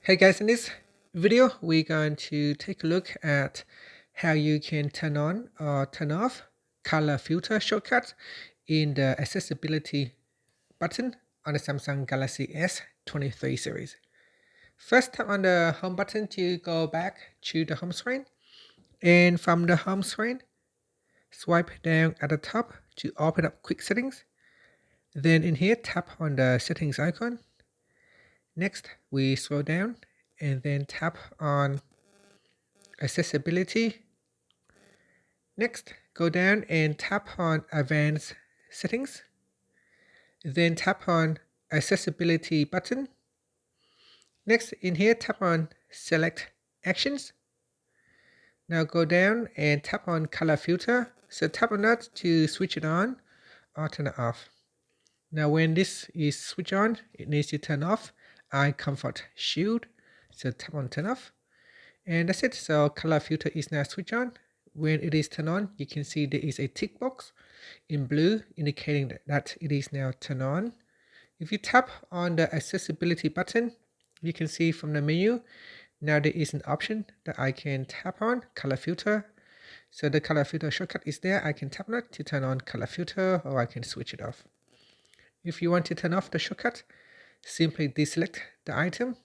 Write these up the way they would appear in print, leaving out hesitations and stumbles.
Hey guys, in this video, we're going to take a look at how you can turn on or turn off color filter shortcut in the accessibility button on the Samsung Galaxy S23 series. First, tap on the home button to go back to the home screen. And from the home screen, swipe down at the top to open up quick settings. Then in here, tap on the settings icon. Next, we scroll down and then tap on accessibility. Next, go down and tap on advanced settings. Then tap on accessibility button. Next, in here, tap on select actions. Now go down and tap on color filter. So tap on that to switch it on or turn it off. Now when this is switched on, it needs to turn off eye comfort shield. So tap on turn off. And that's it. So color filter is now switched on. When it is turned on, you can see there is a tick box in blue indicating that it is now turned on. If you tap on the accessibility button, you can see from the menu, now there is an option that I can tap on, color filter. So the color filter shortcut is there. I can tap on it to turn on color filter, or I can switch it off. If you want to turn off the shortcut, simply deselect the item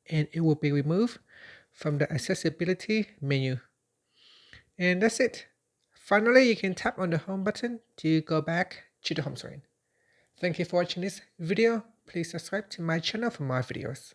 and it will be removed from the accessibility menu. And that's it. Finally, you can tap on the home button to go back to the home screen. Thank you for watching this video. Please subscribe to my channel for more videos.